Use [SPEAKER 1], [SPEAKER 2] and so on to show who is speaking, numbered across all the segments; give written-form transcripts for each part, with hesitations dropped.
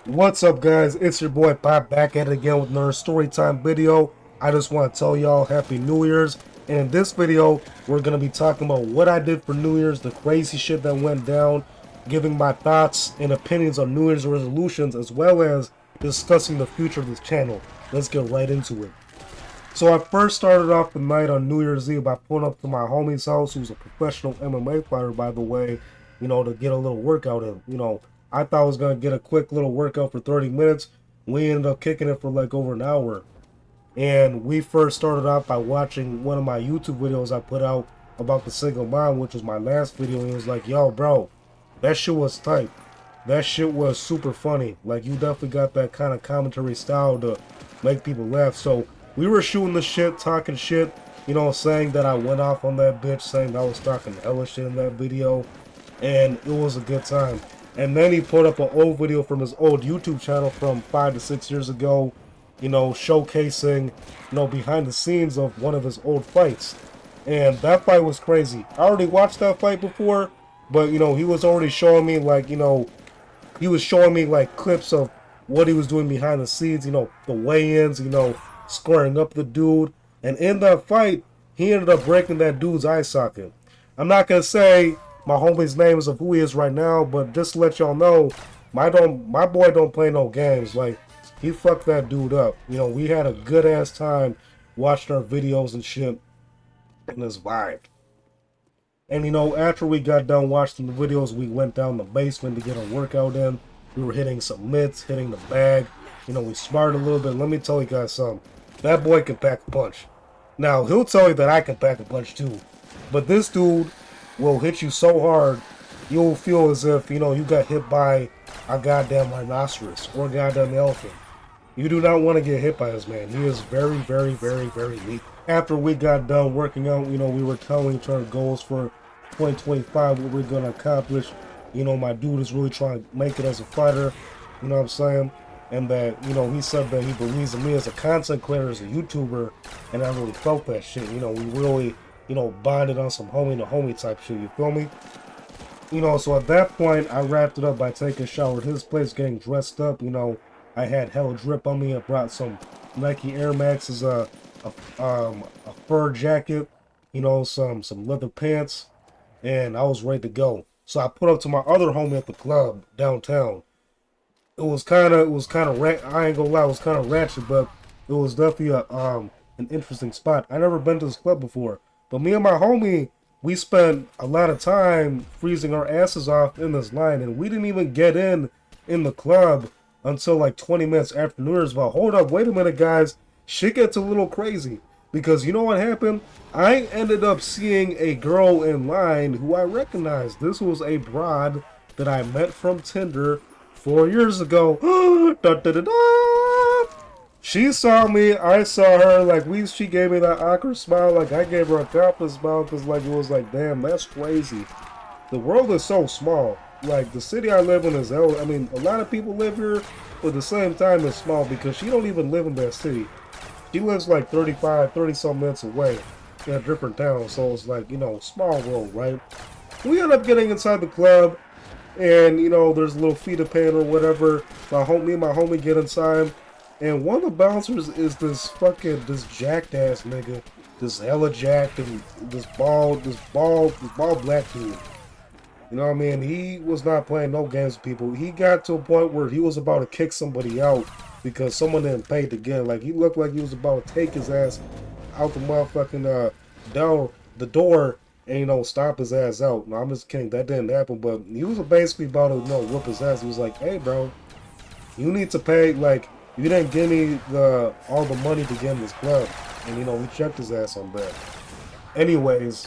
[SPEAKER 1] What's up, guys? It's your boy Pop back at it again with another Storytime video. I just want to tell y'all Happy New Year's. And in this video, we're going to be talking about what I did for New Year's, the crazy shit that went down, giving my thoughts and opinions on New Year's resolutions, as well as discussing the future of this channel. Let's get right into it. So I first started off the night on New Year's Eve by pulling up to my homie's house, who's a professional MMA fighter, by the way, to get a little workout in. I thought I was going to get a quick little workout for 30 minutes. We ended up kicking it for like over an hour. And we first started off by watching one of my YouTube videos I put out about the single mom, which was my last video. And he was like, yo, bro, that shit was tight. That shit was super funny. Like, you definitely got that kind of commentary style to make people laugh. So we were shooting the shit, talking shit, saying that I went off on that bitch, saying I was talking hella shit in that video. And it was a good time. And then he put up an old video from his old YouTube channel from 5 to 6 years ago, showcasing, behind the scenes of one of his old fights. And that fight was crazy. I already watched that fight before, but, he was already showing me, like, he was showing me, like, clips of what he was doing behind the scenes, the weigh-ins, squaring up the dude. And in that fight, he ended up breaking that dude's eye socket. I'm not going to say my homie's name is of who he is right now, but just to let y'all know, my boy don't play no games. Like, he fucked that dude up. We had a good ass time watching our videos and shit, and it's vibed. And after we got done watching the videos, we went down the basement to get our workout in. We were hitting some mitts, hitting the bag. We smarted a little bit. Let me tell you guys something. That boy can pack a punch. Now, he'll tell you that I can pack a punch too. But this dude will hit you so hard, you'll feel as if, you got hit by a goddamn rhinoceros or a goddamn elephant. You do not want to get hit by this man. He is very, very, very, very weak. After we got done working out, we were telling each other goals for 2025, what we're going to accomplish. My dude is really trying to make it as a fighter, you know what I'm saying? And that, he said that he believes in me as a content creator, as a YouTuber, and I really felt that shit. We really, bonded on some homie-to-homie type shit, you feel me? So at that point, I wrapped it up by taking a shower at his place, getting dressed up. I had hella drip on me. I brought some Nike Air Maxes, a fur jacket, some leather pants, and I was ready to go. So I put up to my other homie at the club downtown. It was kind of, I ain't gonna lie, it was kind of ratchet, but it was definitely an interesting spot. I never been to this club before, but me and my homie, we spent a lot of time freezing our asses off in this line, and we didn't even get in the club until like 20 minutes after New Year's. But hold up, wait a minute, guys, shit gets a little crazy, because you know what happened? I ended up seeing a girl in line who I recognized. This was a broad that I met from Tinder 4 years ago. Da, da, da, da. She saw me, I saw her, like, she gave me that awkward smile, like, I gave her a confident smile, because, like, it was like, damn, that's crazy. The world is so small. Like, the city I live in is hell. I mean, a lot of people live here, but at the same time, it's small, because she don't even live in that city. She lives, like, 30-some minutes away in a different town, so it's like, small world, right? We end up getting inside the club, and, there's a little fee to pay or whatever. Me and my homie get inside, and one of the bouncers is this jacked ass nigga, this hella jacked, and this bald black dude. You know what I mean? He was not playing no games with people. He got to a point where he was about to kick somebody out because someone didn't pay to get. Like, he looked like he was about to take his ass out the motherfucking door and stomp his ass out. No, I'm just kidding. That didn't happen. But he was basically about to whoop his ass. He was like, "Hey, bro, you need to pay. Like, you didn't give me all the money to get in this club." And he checked his ass on that. Anyways,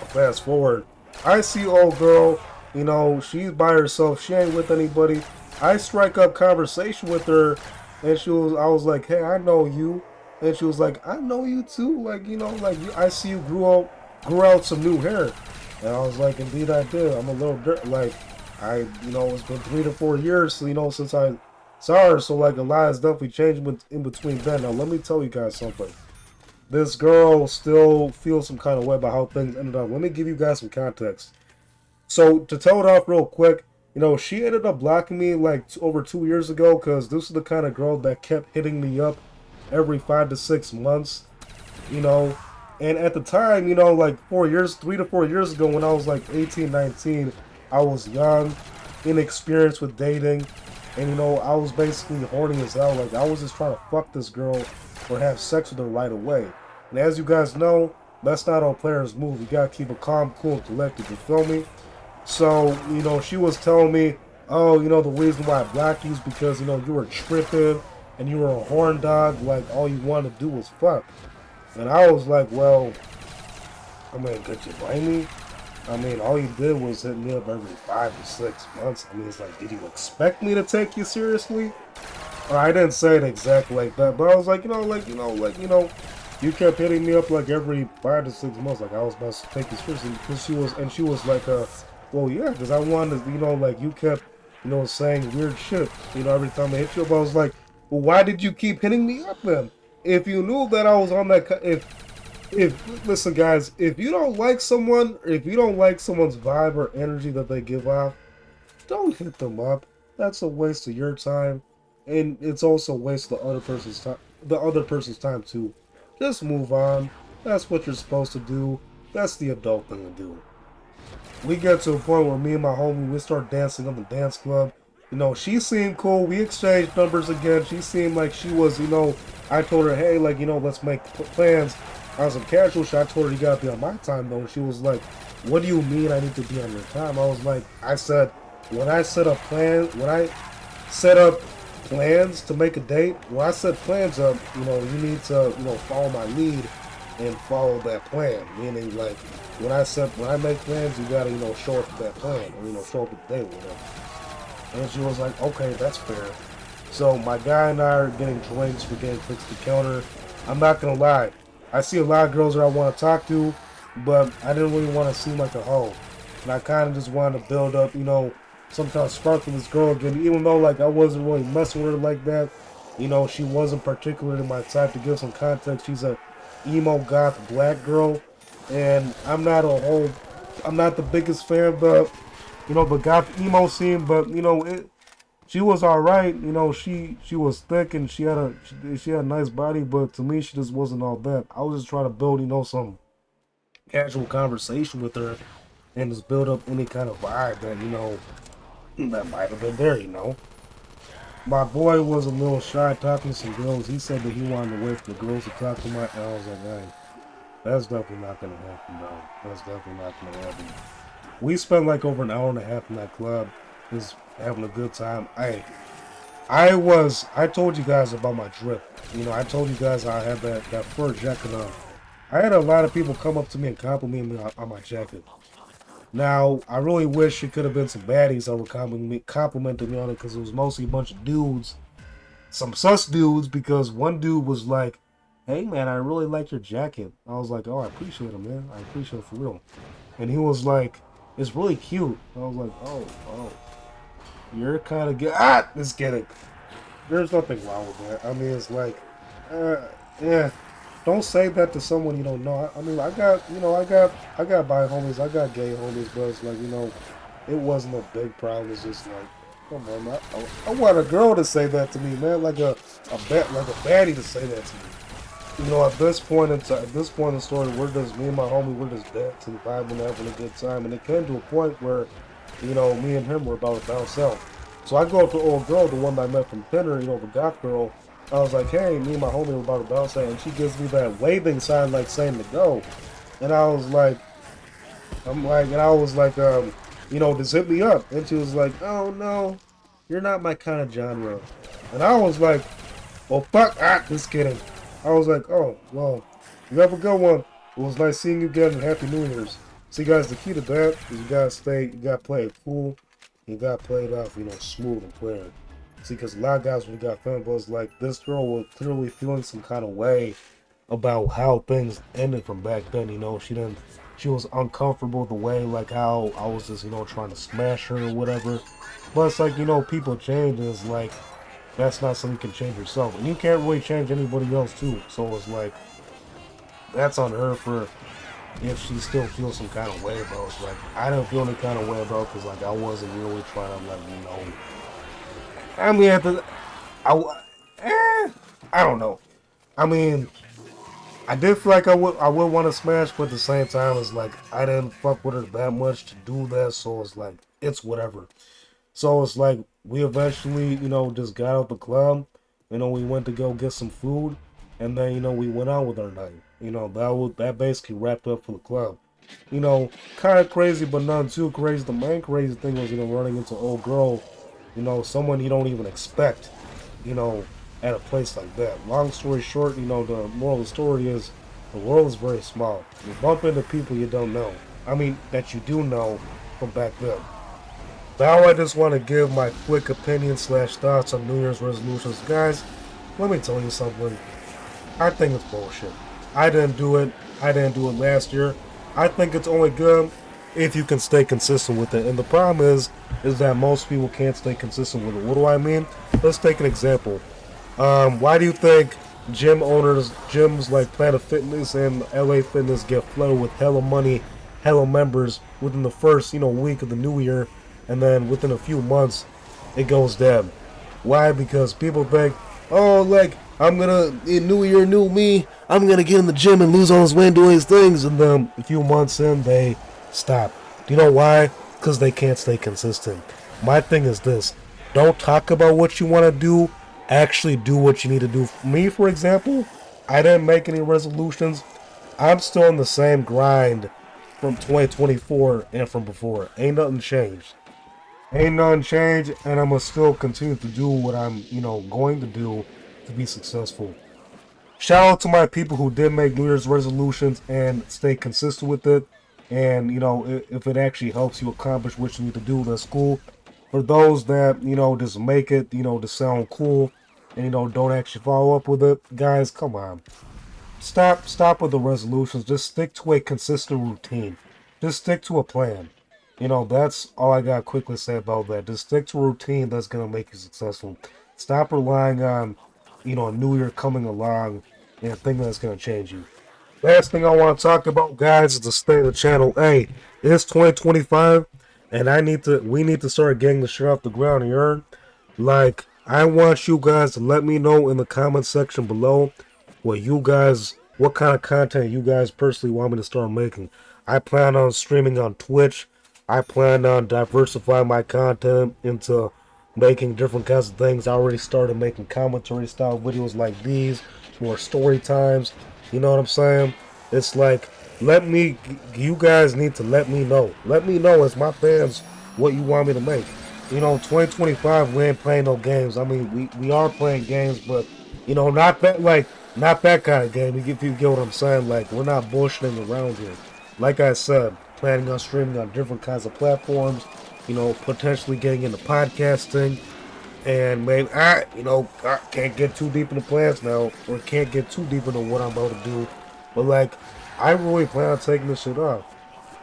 [SPEAKER 1] fast forward. I see old girl, she's by herself, she ain't with anybody. I strike up conversation with her, and I was like, "Hey, I know you." And she was like, "I know you too, like, I see you grew out some new hair." And I was like, "Indeed I did. I'm a little like, it's been 3 to 4 years, since I saw her, so like a lot has definitely changed in between then." Now let me tell you guys something. This girl still feels some kind of way about how things ended up. Let me give you guys some context. So, to tell it off real quick, She ended up blocking me like over 2 years ago because this is the kind of girl that kept hitting me up every 5 to 6 months. you know. And at the time, like 4 years, 3 to 4 years ago, when I was like 18, 19, I was young, inexperienced with dating, and I was basically horny as hell. Like I was just trying to fuck this girl or have sex with her right away. And as you guys know, that's not how players move. You gotta keep it calm, cool, and collected. You feel me? So, she was telling me, oh, the reason why I blocked you is because, you were tripping and you were a horn dog. Like all you wanted to do was fuck. And I was like, well, I mean, could you blame me? I mean, all you did was hit me up every 5 to 6 months. I mean, it's like, did you expect me to take you seriously? Or I didn't say it exactly like that, but I was like, you kept hitting me up like every 5 to 6 months. Like I was about to take you seriously because she was like, well, yeah, because I wanted, like you kept, saying weird shit, every time I hit you up. I was like, well, why did you keep hitting me up then? If you knew that I was on that, if listen, guys, if you don't like someone, or if you don't like someone's vibe or energy that they give off, don't hit them up. That's a waste of your time, and it's also a waste of the other person's time too. Just move on. That's what you're supposed to do. That's the adult thing to do. We get to a point where me and my homie, we start dancing on the dance club. She seemed cool. We exchanged numbers again. She seemed like she was, I told her, hey, like, let's make plans on some casual shit. I told her you gotta be on my time though. And she was like, what do you mean I need to be on your time? I was like, I said, when I set up plans to make a date, when I set plans up, you need to, follow my lead and follow that plan. Meaning, like, when I make plans, you gotta, show up to that plan, or, show up to the date, whatever. And she was like, okay, that's fair. So my guy and I are getting drinks, we're getting fixed to counter. I'm not gonna lie, I see a lot of girls that I want to talk to, but I didn't really want to seem like a hoe. And I kind of just wanted to build up, some kind of spark with this girl again, even though, like, I wasn't really messing with her like that. She wasn't particularly my type. To give some context, she's a emo goth black girl, and I'm not the biggest fan of the goth emo scene, but, she was all right. She was thick and she had a nice body, but to me, she just wasn't all that. I was just trying to build, some casual conversation with her and just build up any kind of vibe that, that might have been there. My boy was a little shy talking to some girls. He said that he wanted to wait for the girls to talk to my, and I was like, hey, that's definitely not gonna happen, bro. That's definitely not gonna happen. We spent like over an hour and a half in that club, just having a good time. I told you guys about my drip. I told you guys I had that fur jacket on. I had a lot of people come up to me and compliment me on my jacket. Now, I really wish it could have been some baddies that were complimenting me on it, because it was mostly a bunch of dudes. Some sus dudes, because one dude was like, hey man, I really like your jacket. I was like, oh, I appreciate it, man. I appreciate it for real. And he was like, it's really cute. I was like, oh. You're kind of good. Just kidding. There's nothing wrong with that. I mean, it's like, yeah. Don't say that to someone you don't know. I mean, I got bi homies, I got gay homies, but it's like, it wasn't a big problem. It's just like, come on, man. I want a girl to say that to me, man. Like a baddie to say that to me. At this point in the story, me and my homie, we're just dancing, vibing, having a good time, and it came to a point where, me and him were about to bounce out. So I go up to the old girl, the one that I met from Tinder, the goth girl. I was like, hey, me and my homie were about to bounce out, and she gives me that waving sign, like saying to go. And I was like, just hit me up. And she was like, oh no, you're not my kind of genre. And I was like, well, fuck, just kidding. I was like, oh, well, you have a good one. It was nice seeing you again, and Happy New Year's. See, guys, the key to that is you gotta play it cool, you gotta play it off, smooth and clear. See, because a lot of guys, when you got fanboys, like, this girl was clearly feeling some kind of way about how things ended from back then. She was uncomfortable the way, like, how I was just, trying to smash her or whatever. But it's like, people change, and it's like, that's not something you can change yourself. And you can't really change anybody else, too. So it's like, that's on her for if she still feels some kind of way about it. Like, I didn't feel any kind of way about it because, like, I wasn't really trying to, like, I mean, eh, I don't know. I mean, I did feel like I would want to smash, but at the same time, it's like I didn't fuck with her that much to do that, so it's like it's whatever. So it's like we eventually, just got out the club. We went to go get some food, and then we went out with our night. That basically wrapped up for the club. Kind of crazy, but not too crazy. The main crazy thing was running into an old girl, someone you don't even expect, you know, at a place like that. Long story short, the moral of the story is the world is very small. You bump into people you don't know. I mean, that you do know from back then. Now I just want to give my quick opinion slash thoughts on New Year's resolutions. Guys, let me tell you something. I think it's bullshit. I didn't do it. I didn't do it last year. I think it's only good if you can stay consistent with it. And the problem is that most people can't stay consistent with it. What do I mean? Let's take an example. Why do you think gyms like Planet Fitness and LA Fitness get flooded with hella money, hella members within the first, week of the new year, and then within a few months, it goes down? Why? Because people think, oh, like, I'm gonna, in new year, new me, I'm gonna get in the gym and lose all this weight and do all these things, and then a few months in, they stop. Do you know why? Because they can't stay consistent. My thing is this: don't talk about what you want to do, actually do what you need to do. Me, for example, I didn't make any resolutions. I'm still in the same grind from 2024 and from before. Ain't nothing changed. Ain't nothing changed, and I'm gonna still continue to do what I'm, going to do to be successful. Shout out to my people who did make New Year's resolutions and stay consistent with it. And, if it actually helps you accomplish what you need to do, that's cool. For those that, just make it, to sound cool and, don't actually follow up with it, guys, come on. Stop with the resolutions. Just stick to a consistent routine. Just stick to a plan. That's all I got to quickly say about that. Just stick to a routine that's going to make you successful. Stop relying on, a new year coming along and thinking that's going to change you. Last thing I want to talk about, guys, is the state of the channel. Hey, it's 2025, and we need to start getting the shit off the ground here. Like, I want you guys to let me know in the comment section below what kind of content you guys personally want me to start making. I plan on streaming on Twitch. I plan on diversifying my content into making different kinds of things. I already started making commentary style videos like these, more story times. You know what I'm saying? It's like, you guys need to let me know. Let me know as my fans what you want me to make. 2025, we ain't playing no games. I mean, we are playing games, but, not that kind of game. If you get what I'm saying, like, we're not bullshitting around here. Like I said, planning on streaming on different kinds of platforms, potentially getting into podcasting, and maybe I can't get too deep into plans now, or can't get too deep into what I'm about to do. But like, I really plan on taking this shit off.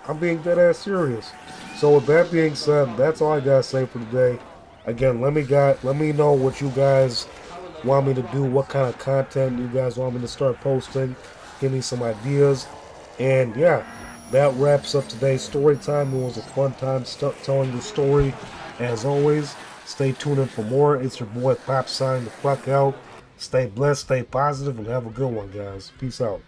[SPEAKER 1] I'm being dead ass serious. So with that being said, that's all I gotta say for today. Again, let me know what you guys want me to do, what kind of content you guys want me to start posting. Give me some ideas. And yeah, that wraps up today's story time. It was a fun time telling the story. As always, stay tuned in for more. It's your boy Pop signing the fuck out. Stay blessed, stay positive, and have a good one, guys. Peace out.